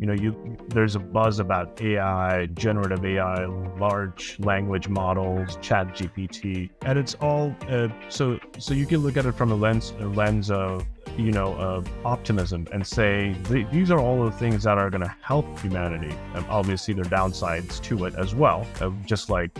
there's a buzz about AI, generative AI, large language models, Chat GPT, and it's all so you can look at it from a lens of optimism and say these are all the things that are going to help humanity. And obviously, there are downsides to it as well. Just like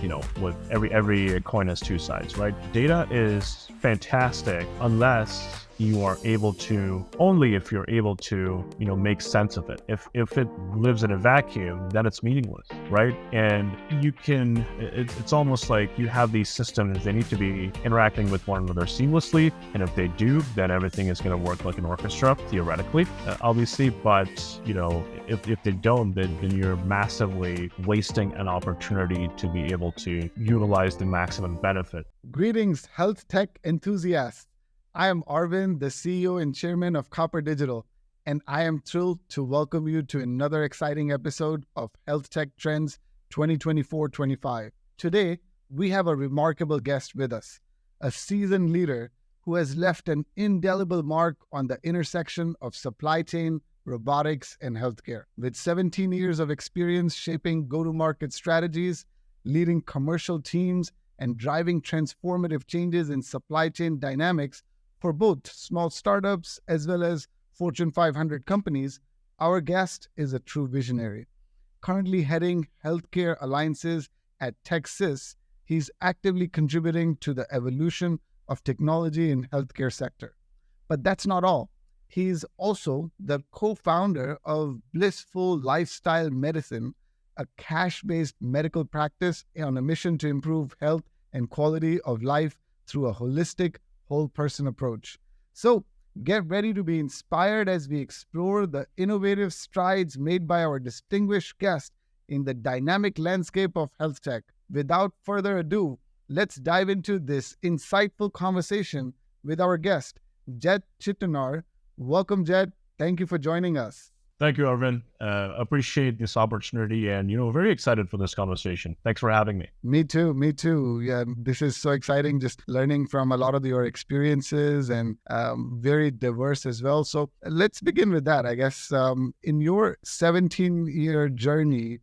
with every coin has two sides, right? Data is fantastic unless you are able to, only if you're able to, make sense of it. If it lives in a vacuum, then it's meaningless, right? And it's almost like you have these systems, they need to be interacting with one another seamlessly. And if they do, then everything is going to work like an orchestra, theoretically, obviously. But, if they don't, then you're massively wasting an opportunity to be able to utilize the maximum benefit. Greetings, health tech enthusiasts. I am Arvind, the CEO and Chairman of Copper Digital, and I am thrilled to welcome you to another exciting episode of HealthTech Trends 2024-25. Today, we have a remarkable guest with us, a seasoned leader who has left an indelible mark on the intersection of supply chain, robotics, and healthcare. With 17 years of experience shaping go-to-market strategies, leading commercial teams, and driving transformative changes in supply chain dynamics, for both small startups as well as Fortune 500 companies, our guest is a true visionary. Currently heading healthcare alliances at TecTecsys, he's actively contributing to the evolution of technology in healthcare sector. But that's not all. He's also the co-founder of Blissful Lifestyle Medicine, a cash-based medical practice on a mission to improve health and quality of life through a holistic, whole person approach. So get ready to be inspired as we explore the innovative strides made by our distinguished guest in the dynamic landscape of health tech. Without further ado, let's dive into this insightful conversation with our guest, Jett Chitanand. Welcome, Jett. Thank you for joining us. Thank you, Arvind. Appreciate this opportunity and, very excited for this conversation. Thanks for having me. Me too. Yeah, this is so exciting, just learning from a lot of your experiences and very diverse as well. So let's begin with that. I guess in your 17-year journey,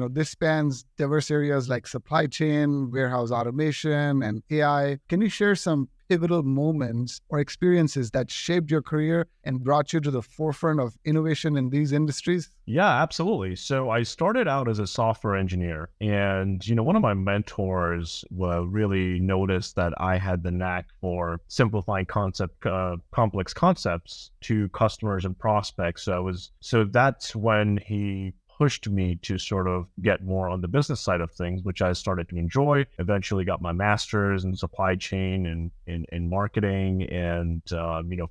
this spans diverse areas like supply chain, warehouse automation, and AI. Can you share some pivotal moments or experiences that shaped your career and brought you to the forefront of innovation in these industries? Yeah, absolutely. So I started out as a software engineer, and one of my mentors really noticed that I had the knack for simplifying complex concepts to customers and prospects. So that's when he pushed me to sort of get more on the business side of things, which I started to enjoy. Eventually got my master's in supply chain and in marketing. And,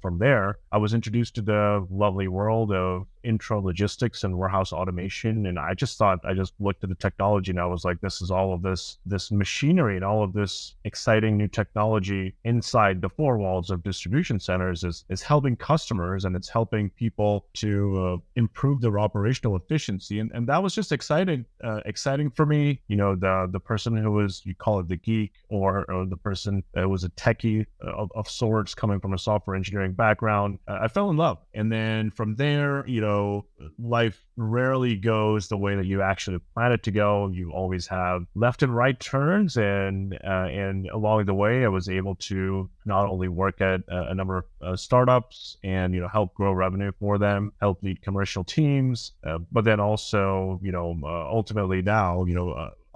from there, I was introduced to the lovely world of intralogistics and warehouse automation. And I just looked at the technology and I was like, this is all of this machinery and all of this exciting new technology inside the four walls of distribution centers is helping customers, and it's helping people to improve their operational efficiency. And that was just exciting for me. The person who was, you call it the geek, or the person that was a techie of sorts coming from a software engineering background, I fell in love. And then from there, life rarely goes the way that you actually plan it to go. You always have left and right turns, and along the way, I was able to not only work at a number of startups and help grow revenue for them, help lead commercial teams, but then also ultimately now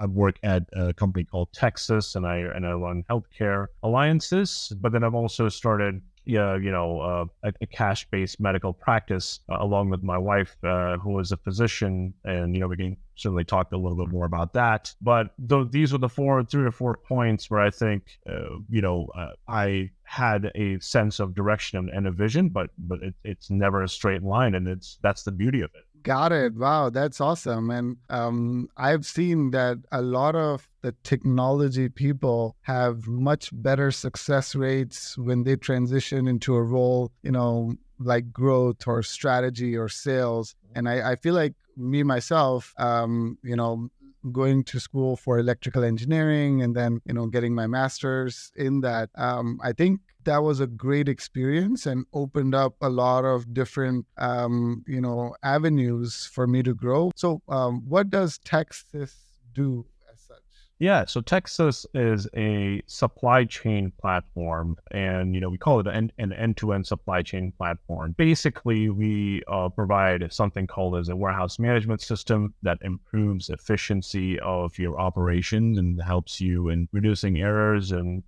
I work at a company called TecTecsys, and I run healthcare alliances. But then I've also started a cash-based medical practice along with my wife, who is a physician, and we can certainly talk a little bit more about that. But these were the 3 or 4 points where I think I had a sense of direction and a vision, but it's never a straight line, and that's the beauty of it. Got it. Wow, that's awesome. And I've seen that a lot of the technology people have much better success rates when they transition into a role, like growth or strategy or sales. And I feel like me, myself, going to school for electrical engineering and then, getting my master's in that. I think that was a great experience and opened up a lot of different, avenues for me to grow. So what does TecTecsys do as such? Yeah, so TecTecsys is a supply chain platform, and we call it an end-to-end supply chain platform. Basically, we provide something called as a warehouse management system that improves efficiency of your operations and helps you in reducing errors and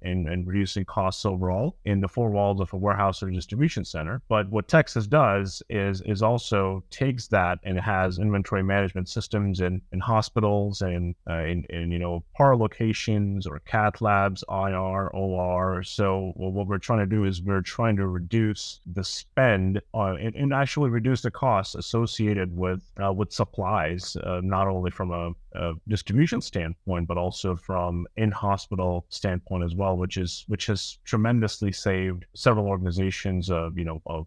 reducing costs overall in the four walls of a warehouse or distribution center. But what TecTecsys does is also takes that and has inventory management systems in hospitals and in PAR locations or cath labs, IR, OR. So what we're trying to do is we're trying to reduce the spend and actually reduce the costs associated with supplies, not only from a distribution standpoint, but also from in-hospital standpoint as well, which has tremendously saved several organizations a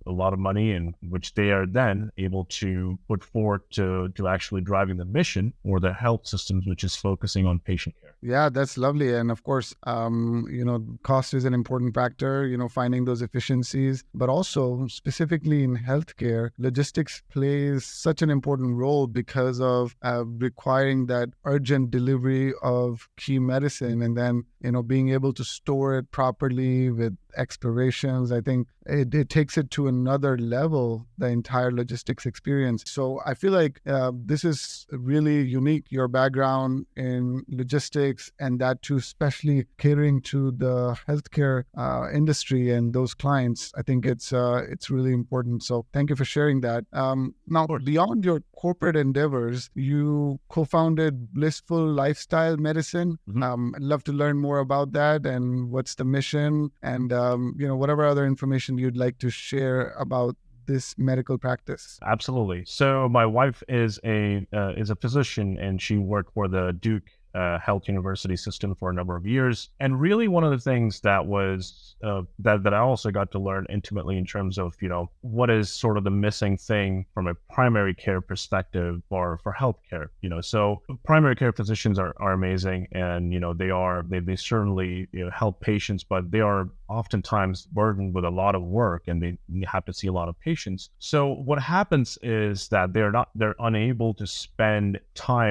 lot of money, and which they are then able to put forward to actually driving the mission or the health systems, which is focusing on patient care. Yeah, that's lovely. And of course, cost is an important factor, finding those efficiencies, but also specifically in healthcare, logistics plays such an important role because of requiring that urgent delivery of key medicine and then, being able to store it properly with expirations. I think it takes it to another level, the entire logistics experience. So I feel like this is really unique, your background in logistics, and that too, especially catering to the healthcare industry and those clients. I think it's really important. So thank you for sharing that. Now, beyond your corporate endeavors, you co-founded Blissful Lifestyle Medicine. Mm-hmm. I'd love to learn more about that and what's the mission and whatever other information you'd like to share about this medical practice. Absolutely. So my wife is a physician, and she worked for the Duke Health University system for a number of years. And really one of the things that was that I also got to learn intimately in terms of, what is sort of the missing thing from a primary care perspective for healthcare. So primary care physicians are amazing, and, they certainly help patients, but they are oftentimes burdened with a lot of work, and they have to see a lot of patients. So what happens is that they're unable to spend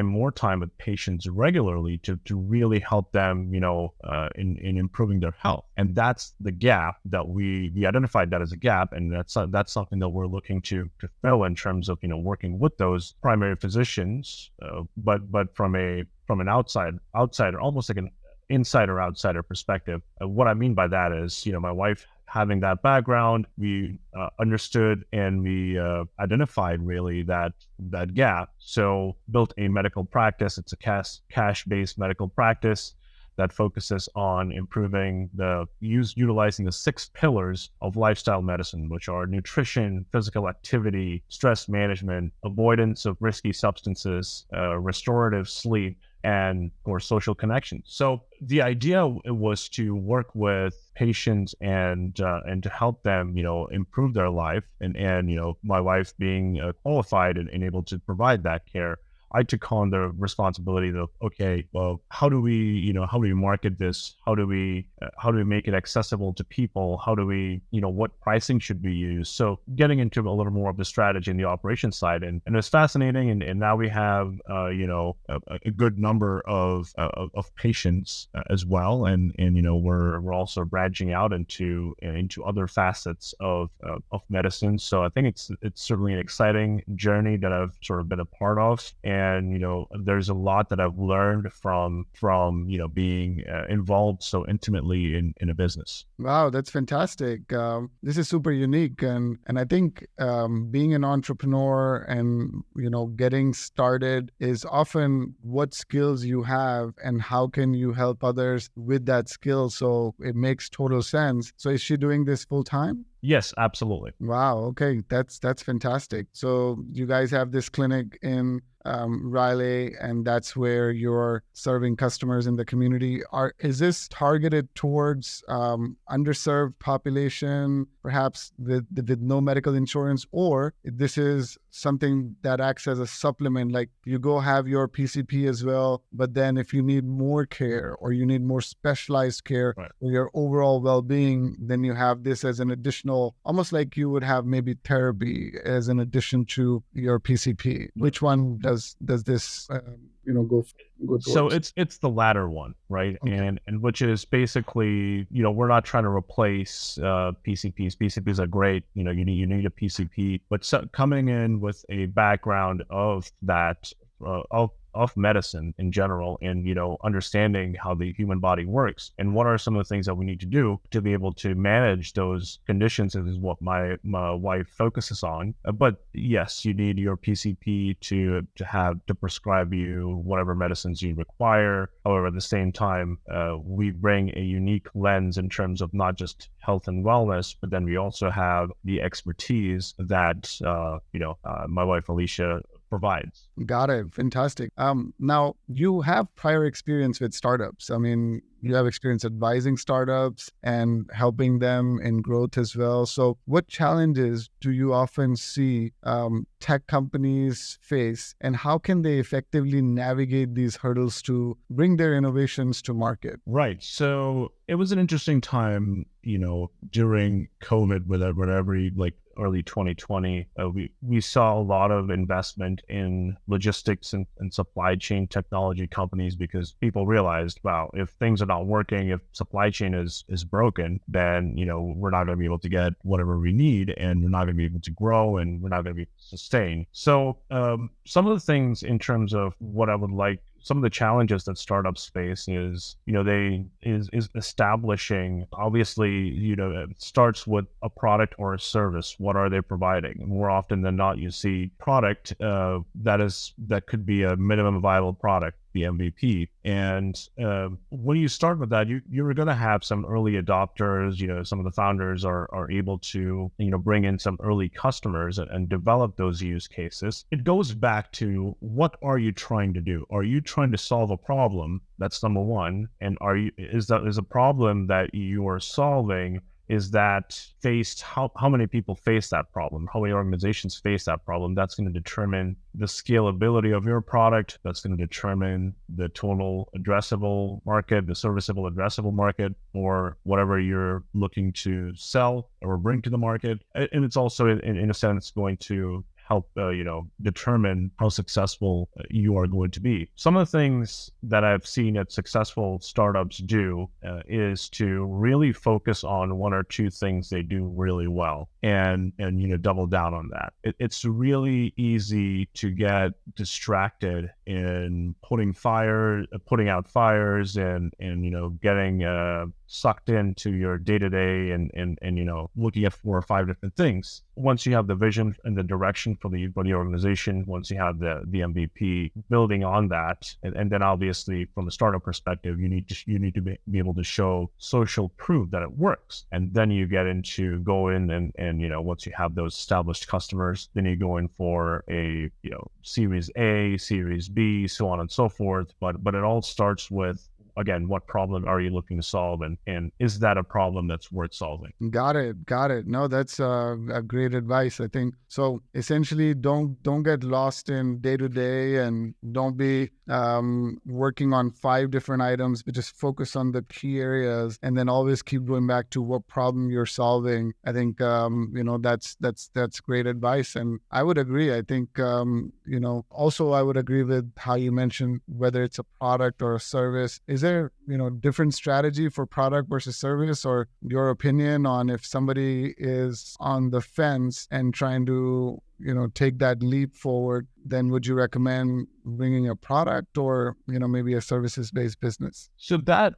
more time with patients regularly to really help them, in improving their health. And that's the gap that we identified that as a gap. And that's something that we're looking to fill in terms of, working with those primary physicians, but from an outsider, almost like an insider outsider perspective. What I mean by that is, my wife having that background, we understood and we identified really that gap. So built a medical practice. It's a cash-based medical practice that focuses on improving utilizing the 6 pillars of lifestyle medicine, which are nutrition, physical activity, stress management, avoidance of risky substances, restorative sleep, and or social connections. So the idea was to work with patients and to help them, improve their life. And my wife being qualified and able to provide that care, I took on the responsibility of, okay, well, how do we market this? How do we make it accessible to people? How do we, what pricing should we use? So getting into a little more of the strategy and the operations side, and it's fascinating. And now we have, a good number of patients as well. And we're also branching out into other facets of medicine. So I think it's certainly an exciting journey that I've sort of been a part of. And, there's a lot that I've learned from being involved so intimately in a business. Wow, that's fantastic. This is super unique. And I think being an entrepreneur and, getting started is often what skills you have and how can you help others with that skill. So it makes total sense. So is she doing this full time? Yes, absolutely. Wow. Okay. That's fantastic. So you guys have this clinic in Riley, and that's where you're serving customers in the community. Is this targeted towards underserved population, perhaps with no medical insurance, or this is something that acts as a supplement, like you go have your PCP as well, but then if you need more care or you need more specialized care for your overall well-being, then you have this as an additional, almost like you would have maybe therapy as an addition to your PCP. Which one does this go towards? So it's the latter one, right? Okay. And which is basically, we're not trying to replace PCPs. PCPs are great. You need a PCP, but coming in with a background of that, of medicine in general, and understanding how the human body works and what are some of the things that we need to do to be able to manage those conditions is what my wife focuses on. But yes, you need your PCP to prescribe you whatever medicines you require. However, at the same time, we bring a unique lens in terms of not just health and wellness, but then we also have the expertise that my wife Alicia provides. Got it. Fantastic. Now, you have prior experience with startups. I mean, you have experience advising startups and helping them in growth as well. So what challenges do you often see tech companies face, and how can they effectively navigate these hurdles to bring their innovations to market? Right. So it was an interesting time, during COVID, with every early 2020, we saw a lot of investment in logistics and supply chain technology companies, because people realized, wow, if things are not working, if supply chain is broken, then we're not going to be able to get whatever we need, and we're not going to be able to grow, and we're not going to be able to sustain. So some of the things in terms of what I would like, some of the challenges that startups face is establishing, obviously, it starts with a product or a service. What are they providing? And more often than not, you see product that could be a minimum viable product, the MVP. And when you start with that, you're going to have some early adopters. Some of the founders are able to bring in some early customers and develop those use cases. It goes back to, what are you trying to do? Are you trying to solve a problem? That's number one. And is a problem that you are solving, is that how many people face that problem? How many organizations face that problem? That's going to determine the scalability of your product. That's going to determine the total addressable market, the serviceable addressable market, or whatever you're looking to sell or bring to the market. And it's also, in a sense, going to help determine how successful you are going to be. Some of the things that I've seen at successful startups do is to really focus on one or two things they do really well, and double down on that. It's really easy to get distracted in putting out fires, and getting sucked into your day-to-day and looking at 4 or 5 different things. Once you have the vision and the direction for the organization, once you have the MVP, building on that, and then obviously from a startup perspective, you need to be able to show social proof that it works. And then you get into once you have those established customers, then you go in for a Series A, Series B, so on and so forth. But it all starts with, again, what problem are you looking to solve, and is that a problem that's worth solving? Got it. No, that's a great advice, I think. So essentially, don't get lost in day to day, and don't be working on 5 different items, but just focus on the key areas, and then always keep going back to what problem you're solving. I think that's great advice, and I would agree. I think also I would agree with how you mentioned whether it's a product or a service. Is there different strategy for product versus service, or your opinion on if somebody is on the fence and trying to take that leap forward, then would you recommend bringing a product or maybe a services-based business? So that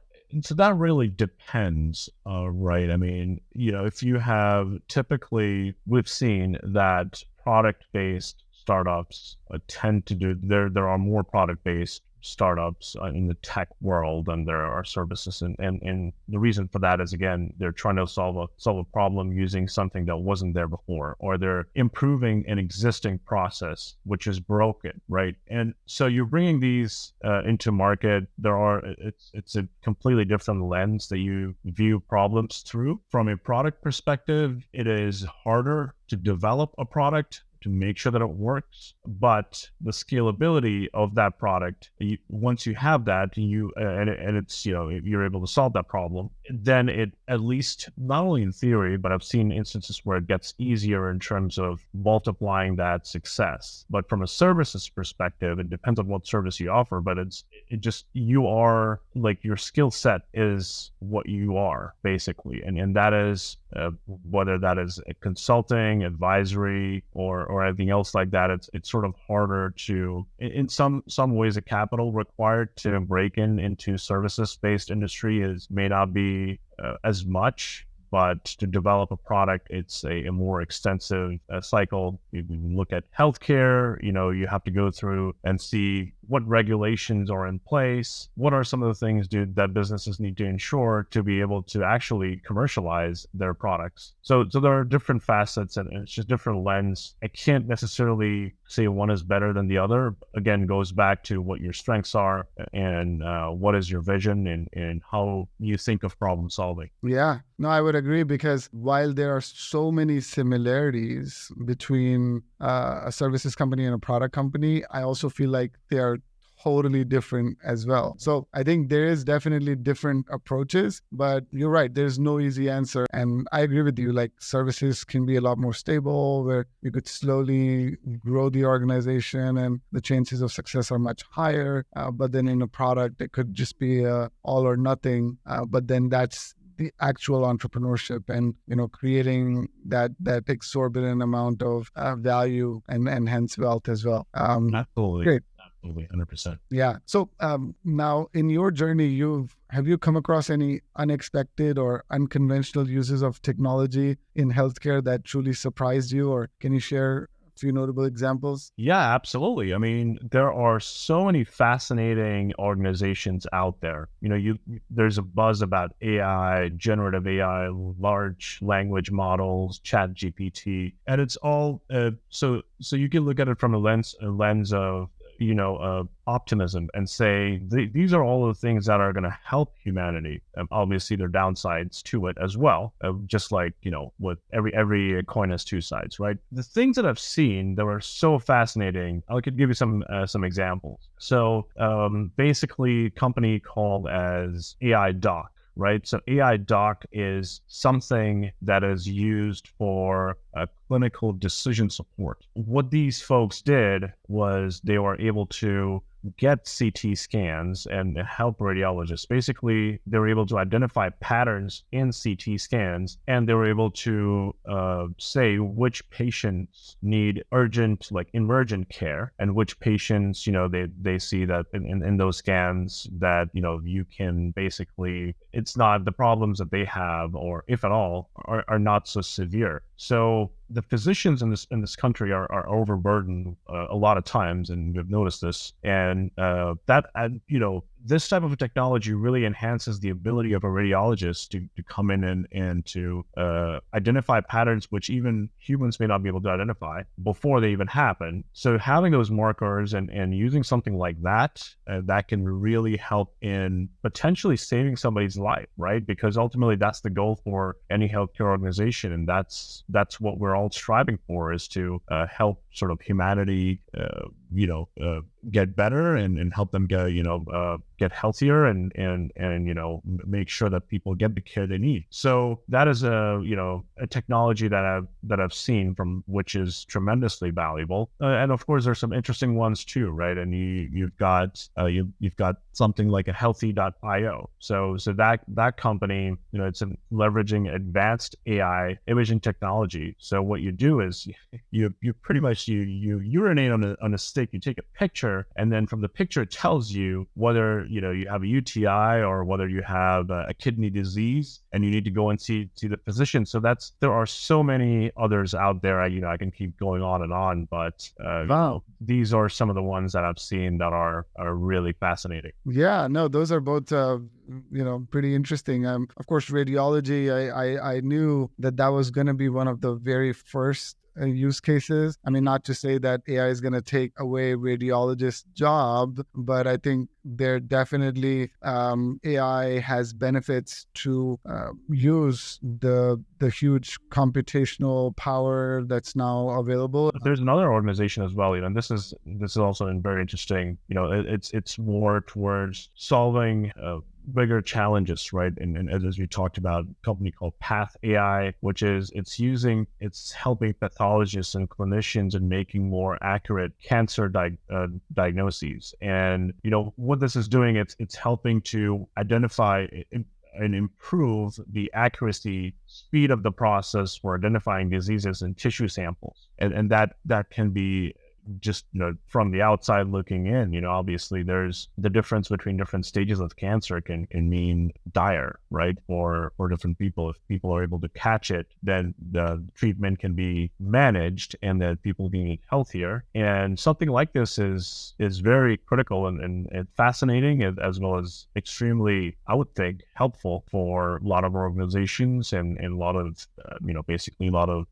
really depends, right? I mean, if you have, typically we've seen that product-based startups tend to do, there are more product-based startups in the tech world, and there are services, and the reason for that is, again, they're trying to solve a problem using something that wasn't there before, or they're improving an existing process which is broken, right? And so you're bringing these into market. It's a completely different lens that you view problems through. From a product perspective, it is harder to develop a product to make sure that it works, but the scalability of that product, once you have that, and it's, you're able to solve that problem, then it, at least not only in theory, but I've seen instances where it gets easier in terms of multiplying that success. But from a services perspective, it depends on what service you offer, but you are, like, your skill set is what you are, basically, and that is whether that is consulting, advisory, or anything else like that. It's sort of harder to, in some ways, the capital required to break into services-based industry may not be as much. But to develop a product, it's a more extensive cycle. You look at healthcare, you have to go through and see what regulations are in place. What are some of the things that businesses need to ensure to be able to actually commercialize their products? So there are different facets, and it's just different lens. I can't necessarily say one is better than the other. Again, goes back to what your strengths are and what is your vision and how you think of problem solving. Yeah, no, I would agree, because while there are so many similarities between a services company and a product company, I also feel like they are totally different as well. So I think there is definitely different approaches, but you're right, there's no easy answer. And I agree with you, like, services can be a lot more stable, where you could slowly grow the organization and the chances of success are much higher. But then in a product, it could just be all or nothing. But then that's the actual entrepreneurship and, creating that exorbitant amount of value and hence wealth as well. Absolutely. Great. Absolutely, 100%. Yeah. So now in your journey, have you come across any unexpected or unconventional uses of technology in healthcare that truly surprised you, or can you share a few notable examples? Yeah, absolutely. I mean, there are so many fascinating organizations out there. There's a buzz about AI, generative AI, large language models, Chat GPT, and it's all so you can look at it from a lens of optimism and say these are all the things that are going to help humanity. Obviously, there are downsides to it as well, just like, with every coin has two sides, right? The things that I've seen that were so fascinating, I could give you some examples. So basically, a company called as AI Doc. Right. So AI Doc is something that is used for clinical decision support. What these folks did was they were able to get CT scans and help radiologists. Basically, they were able to identify patterns in CT scans, and they were able to say which patients need urgent, like emergent care, and which patients, they see that in those scans that, you can basically, it's not the problems that they have, or if at all, are not so severe. So the physicians in this country are overburdened a lot of times, and we've noticed this. And this type of technology really enhances the ability of a radiologist to come in and to identify patterns which even humans may not be able to identify before they even happen. So having those markers and using something like that, that can really help in potentially saving somebody's life, right? Because ultimately that's the goal for any healthcare organization, and that's what we're all striving for, is to help sort of humanity, get better and help them get healthier and make sure that people get the care they need. So that is a technology that I've seen from which is tremendously valuable. And of course, there's some interesting ones too, right? And you've got something like ehealthy.io. So that company, it's leveraging advanced AI imaging technology. So what you do is you pretty much once you urinate on a stick, you take a picture, and then from the picture it tells you whether you have a UTI or whether you have a kidney disease, and you need to go and see the physician. So there are so many others out there. I can keep going on, but Wow. These are some of the ones that I've seen that are really fascinating. Yeah, no, those are both, pretty interesting. Of course, radiology, I knew that was going to be one of the very first use cases. I mean, not to say that AI is going to take away radiologists' job, but I think there definitely AI has benefits to use the huge computational power that's now available. There's another organization as well, and this is also very interesting. It's more towards solving bigger challenges, right? And as we talked about, a company called Path AI, which is it's helping pathologists and clinicians in making more accurate cancer diagnoses. And what this is doing, it's helping to identify and improve the accuracy, speed of the process for identifying diseases in tissue samples, and that can be just from the outside looking in. Obviously there's the difference between different stages of cancer can mean dire, right, for different people. If people are able to catch it, then the treatment can be managed and that people can get healthier. And something like this is very critical and fascinating, as well as extremely, I would think, helpful for a lot of organizations and a lot of basically a lot of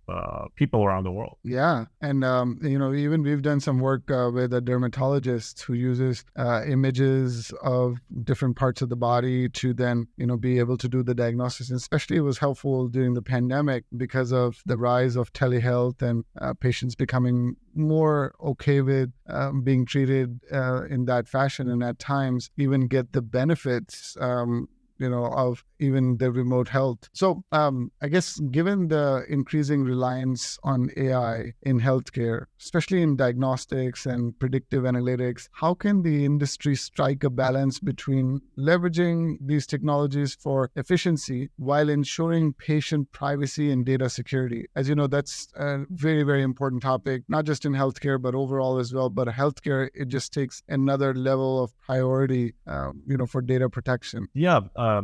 people around the world. Yeah, and even we've done some work with a dermatologist who uses images of different parts of the body to then be able to do the diagnosis. And especially it was helpful during the pandemic because of the rise of telehealth and patients becoming more okay with being treated in that fashion, and at times even get the benefits of even the remote health. So I guess given the increasing reliance on AI in healthcare, especially in diagnostics and predictive analytics, how can the industry strike a balance between leveraging these technologies for efficiency while ensuring patient privacy and data security? As you know, that's a very, very important topic, not just in healthcare, but overall as well. But healthcare, it just takes another level of priority, for data protection. Yeah,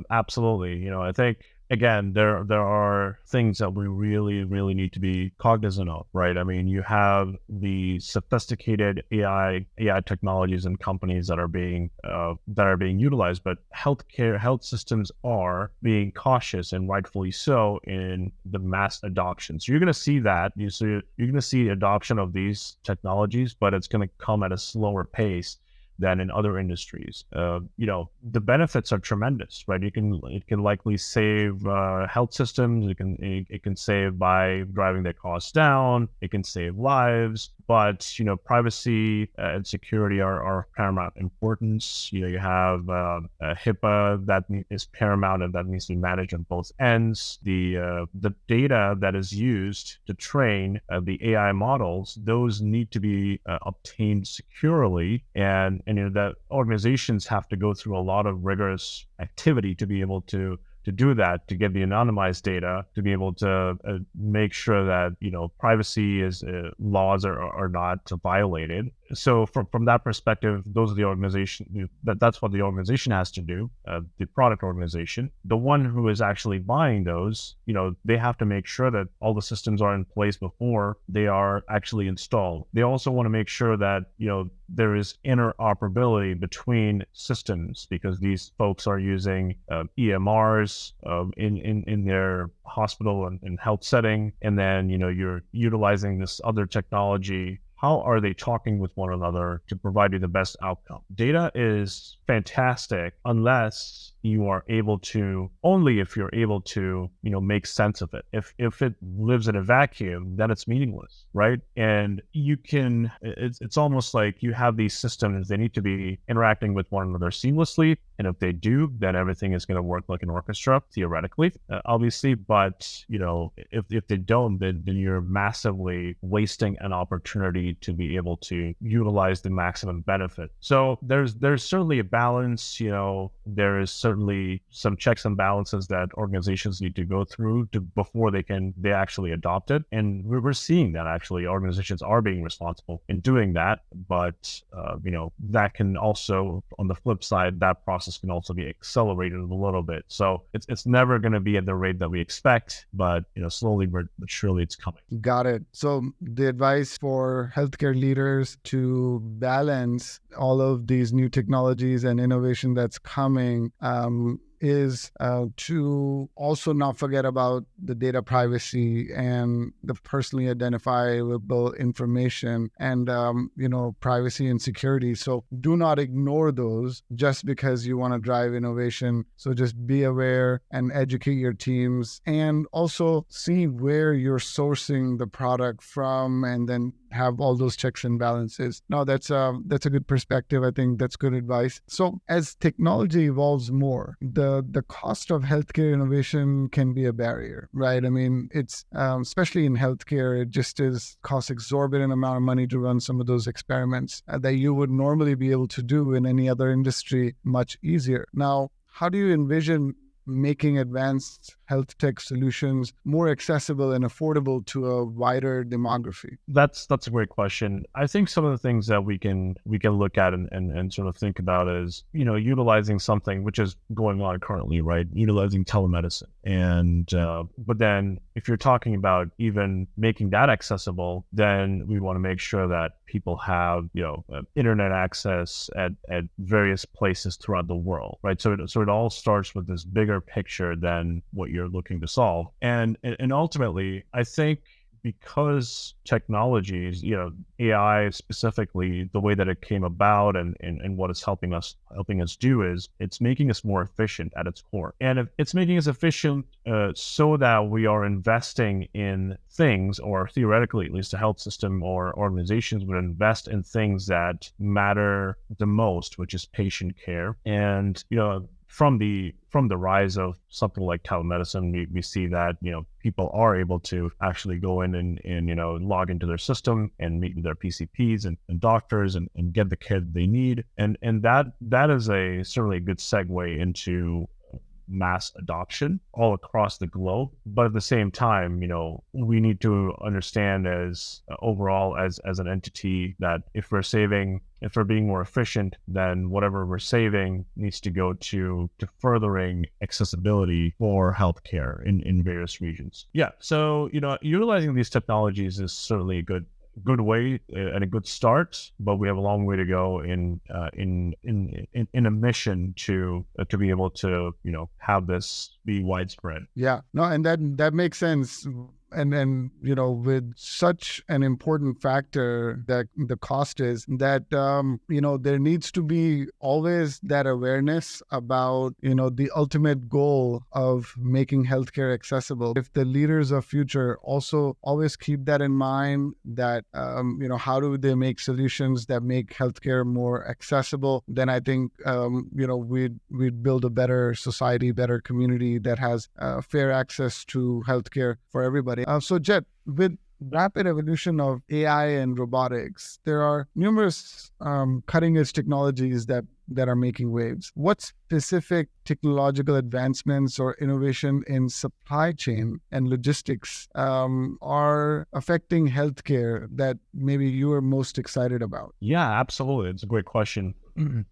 absolutely. I think, again, there are things that we really, really need to be cognizant of, right? I mean, you have the sophisticated AI technologies and companies that are being utilized, but health systems are being cautious, and rightfully so, in the mass adoption. So you're going to see that. You're going to see adoption of these technologies, but it's going to come at a slower pace than in other industries. The benefits are tremendous, right? It can likely save health systems. It can save by driving their costs down. It can save lives, but privacy and security are of paramount importance. You have HIPAA that is paramount, and that needs to be managed on both ends. The data that is used to train the AI models, those need to be obtained securely, and that organizations have to go through a lot of rigorous activity to be able to do that, to get the anonymized data, to be able to make sure that privacy laws are not violated. So from that perspective, those are the organization that's what the organization has to do. The product organization, the one who is actually buying those, they have to make sure that all the systems are in place before they are actually installed. They also want to make sure that there is interoperability between systems, because these folks are using EMRs in their hospital and health setting, and then you're utilizing this other technology. How are they talking with one another to provide you the best outcome? Data is fantastic unless you are able to, only if you're able to, make sense of it. If it lives in a vacuum, then it's meaningless, right? And it's almost like you have these systems, they need to be interacting with one another seamlessly. And if they do, then everything is going to work like an orchestra, theoretically, obviously. But, if they don't, then you're massively wasting an opportunity need to be able to utilize the maximum benefit. So there's certainly a balance. There is certainly some checks and balances that organizations need to go through before they actually adopt it. And we're seeing that actually organizations are being responsible in doing that. But that can also, on the flip side, that process can also be accelerated a little bit. So it's never going to be at the rate that we expect, but slowly but surely it's coming. Got it. So the advice for healthcare leaders to balance all of these new technologies and innovation that's coming is to also not forget about the data privacy and the personally identifiable information and, privacy and security. So do not ignore those just because you want to drive innovation. So just be aware and educate your teams, and also see where you're sourcing the product from, and then have all those checks and balances. No, that's a good perspective. I think that's good advice. So as technology evolves more, the cost of healthcare innovation can be a barrier, right? I mean, it's especially in healthcare, it just costs exorbitant amount of money to run some of those experiments that you would normally be able to do in any other industry much easier. Now, how do you envision making advanced health tech solutions more accessible and affordable to a wider demography? That's a great question. I think some of the things that we can look at and sort of think about is, utilizing something which is going on currently, right? Utilizing telemedicine. And but then if you're talking about even making that accessible, then we want to make sure that people have, internet access at various places throughout the world, right? So it all starts with this bigger picture than what you're looking to solve. And ultimately, I think because technologies, AI specifically, the way that it came about and what it's helping us do is it's making us more efficient at its core. And it's making us efficient so that we are investing in things, or theoretically, at least the health system or organizations would invest in things that matter the most, which is patient care. And, from the rise of something like telemedicine, we see that, people are able to actually go in and log into their system and meet with their PCPs and doctors and get the care that they need. And that is certainly a good segue into mass adoption all across the globe. But at the same time, we need to understand as an entity that if we're being more efficient, then whatever we're saving needs to go to furthering accessibility for healthcare in various regions. Yeah. So, utilizing these technologies is certainly a good way and a good start, but we have a long way to go in a mission to be able to have this be widespread. Yeah, no, and that makes sense. And with such an important factor that the cost is, that there needs to be always that awareness about the ultimate goal of making healthcare accessible. If the leaders of future also always keep that in mind, that how do they make solutions that make healthcare more accessible, then I think we'd build a better society, better community that has fair access to healthcare for everybody. So Jett, with rapid evolution of AI and robotics, there are numerous cutting-edge technologies that are making waves. What specific technological advancements or innovation in supply chain and logistics are affecting healthcare that maybe you are most excited about? Yeah, absolutely. It's a great question.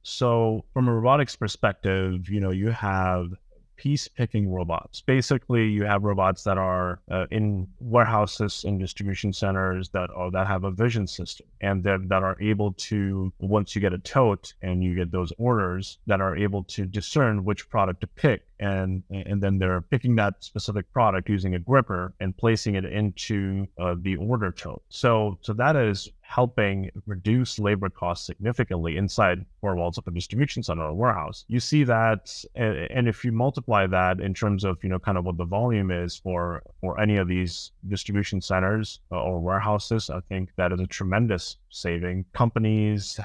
So from a robotics perspective, you have piece-picking robots. Basically, you have robots that are in warehouses and distribution centers that have a vision system, and that are able to, once you get a tote and you get those orders, that are able to discern which product to pick. And then they're picking that specific product using a gripper and placing it into the order tote. So that is helping reduce labor costs significantly inside four walls of a distribution center or warehouse. You see that, and if you multiply that in terms of kind of what the volume is for any of these distribution centers or warehouses, I think that is a tremendous saving. Companies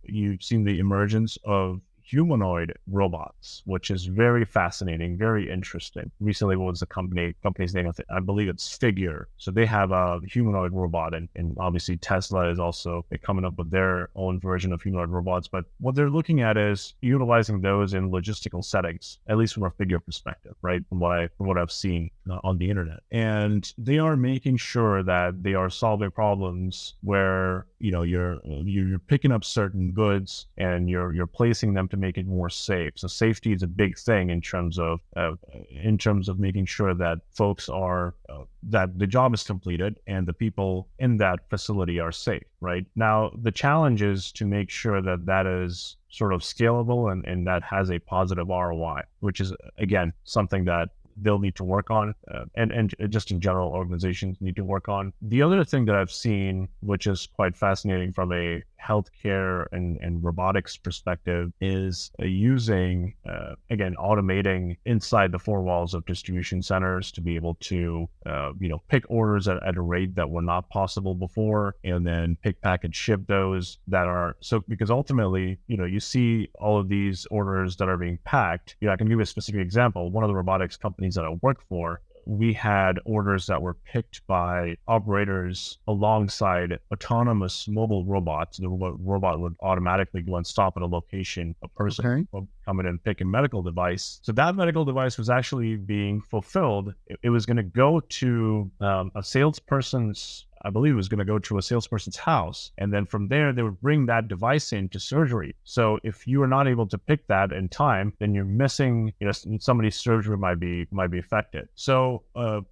you've seen the emergence of humanoid robots, which is very fascinating, very interesting. Recently, what was the company's name? I believe it's Figure. So they have a humanoid robot, and obviously Tesla is also coming up with their own version of humanoid robots. But what they're looking at is utilizing those in logistical settings, at least from a Figure perspective, right? From what I've seen on the internet, and they are making sure that they are solving problems where you're picking up certain goods and you're placing them to make it more safe. So safety is a big thing in terms of making sure that folks are that the job is completed and the people in that facility are safe. Right now, the challenge is to make sure that that is sort of scalable and that has a positive ROI, which is again something that they'll need to work on, and just in general, organizations need to work on. The other thing that I've seen, which is quite fascinating from a healthcare and robotics perspective, is using, again, automating inside the four walls of distribution centers to be able to, pick orders at a rate that were not possible before, and then pick, pack, and ship those that are, so because ultimately, you see all of these orders that are being packed. I can give you a specific example. One of the robotics companies that I work for, we had orders that were picked by operators alongside autonomous mobile robots. The robot would automatically go and stop at a location. A person would come in and pick a medical device. So that medical device was actually being fulfilled. It was going to go to a salesperson's, I believe it was going to go to a salesperson's house. And then from there, they would bring that device into surgery. So if you are not able to pick that in time, then you're missing, somebody's surgery might be affected. So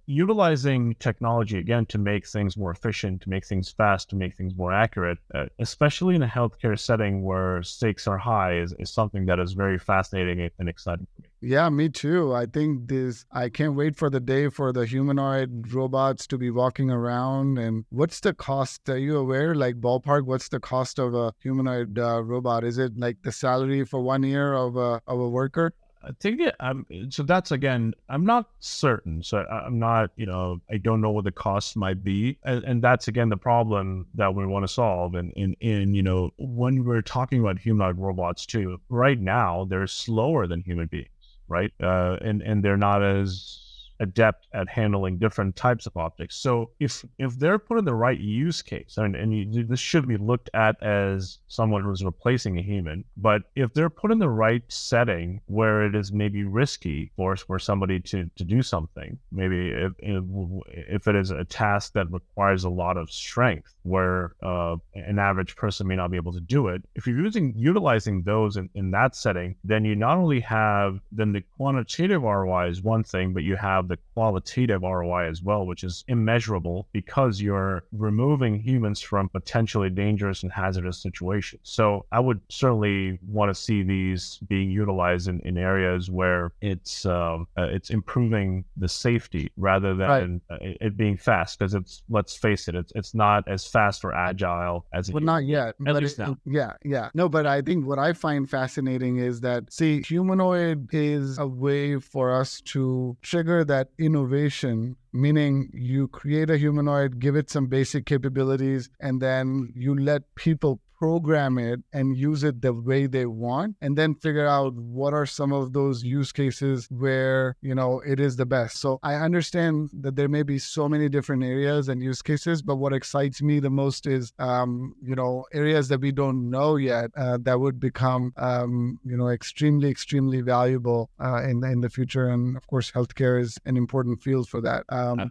utilizing technology, again, to make things more efficient, to make things fast, to make things more accurate, especially in a healthcare setting where stakes are high, is something that is very fascinating and exciting for me. Yeah, me too. I think I can't wait for the day for the humanoid robots to be walking around. And what's the cost? Are you aware, like ballpark, what's the cost of a humanoid robot? Is it like the salary for 1 year of a worker? I think so that's, again, I'm not certain. So I'm not, I don't know what the cost might be. And that's, again, the problem that we want to solve. And when we're talking about humanoid robots too, right now, they're slower than human beings, right? And they're not as adept at handling different types of objects. So if they're put in the right use case, this should be looked at as someone who's replacing a human, but if they're put in the right setting where it is maybe risky for somebody to do something, maybe if it is a task that requires a lot of strength where an average person may not be able to do it, if you're utilizing those in that setting, then you not only have, then the quantitative ROI is one thing, but you have the qualitative ROI as well, which is immeasurable because you're removing humans from potentially dangerous and hazardous situations. So I would certainly want to see these being utilized in areas where it's improving the safety rather than it being fast, because let's face it, it's not as fast or agile as it not yet. At least now. Yeah. No, but I think what I find fascinating is that, see, humanoid is a way for us to trigger that innovation, meaning you create a humanoid, give it some basic capabilities, and then you let people program it and use it the way they want, and then figure out what are some of those use cases where, it is the best. So I understand that there may be so many different areas and use cases, but what excites me the most is, areas that we don't know yet that would become, extremely, extremely valuable in the future. And of course, healthcare is an important field for that.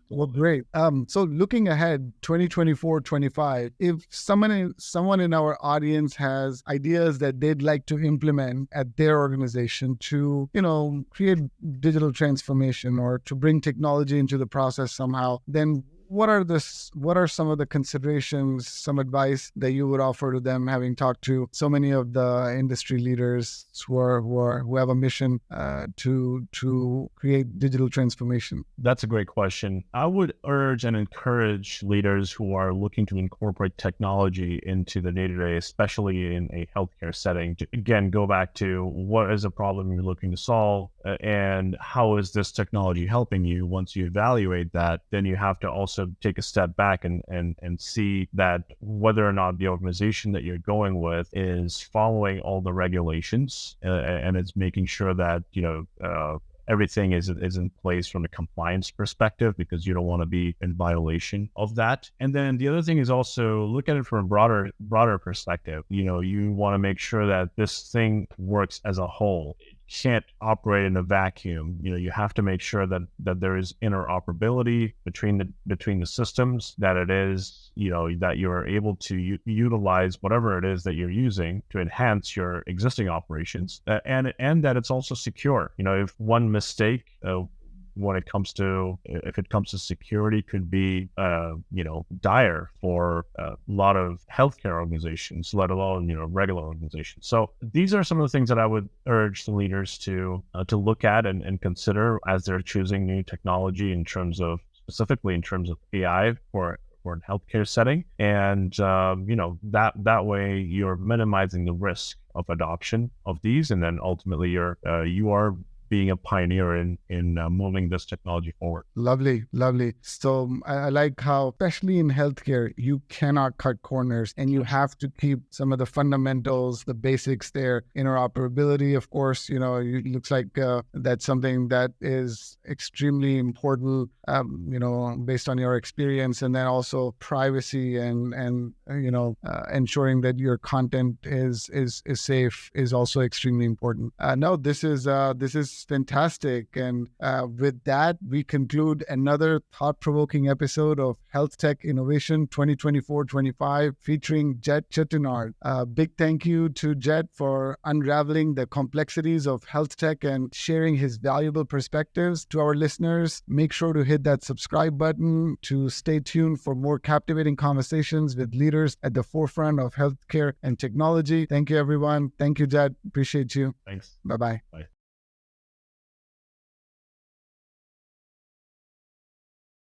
Well, great. So looking ahead, 2024-25, if someone in our audience has ideas that they'd like to implement at their organization to, create digital transformation or to bring technology into the process somehow, then what are some of the considerations, some advice that you would offer to them, having talked to so many of the industry leaders who have a mission to create digital transformation? That's a great question. I would urge and encourage leaders who are looking to incorporate technology into the day-to-day, especially in a healthcare setting, to again go back to what is a problem you're looking to solve and how is this technology helping you. Once you evaluate that, then you have to also to take a step back and see that whether or not the organization that you're going with is following all the regulations and it's making sure that, everything is in place from a compliance perspective, because you don't want to be in violation of that. And then the other thing is also look at it from a broader perspective. You want to make sure that this thing works as a whole. It can't operate in a vacuum. You have to make sure that there is interoperability between the systems, that it is, that you're able to utilize whatever it is that you're using to enhance your existing operations, and that it's also secure. If one mistake if it comes to security could be dire for a lot of healthcare organizations, let alone regular organizations. So these are some of the things that I would urge the leaders to look at and consider as they're choosing new technology, specifically in terms of AI for an healthcare setting. And that way you're minimizing the risk of adoption of these, and then ultimately you are being a pioneer in moving this technology forward. Lovely. So I like how, especially in healthcare, you cannot cut corners and you have to keep some of the fundamentals, the basics there. Interoperability, of course, it looks like that's something that is extremely important, based on your experience. And then also privacy and ensuring that your content is safe is also extremely important. No, this is fantastic. And with that, we conclude another thought-provoking episode of HealthTech Innovation 2024-25 featuring Jett Chitanand. Big thank you to Jett for unraveling the complexities of HealthTech and sharing his valuable perspectives. To our listeners, make sure to hit that subscribe button to stay tuned for more captivating conversations with leaders at the forefront of healthcare and technology. Thank you, everyone. Thank you, Jett. Appreciate you. Thanks. Bye-bye. Bye.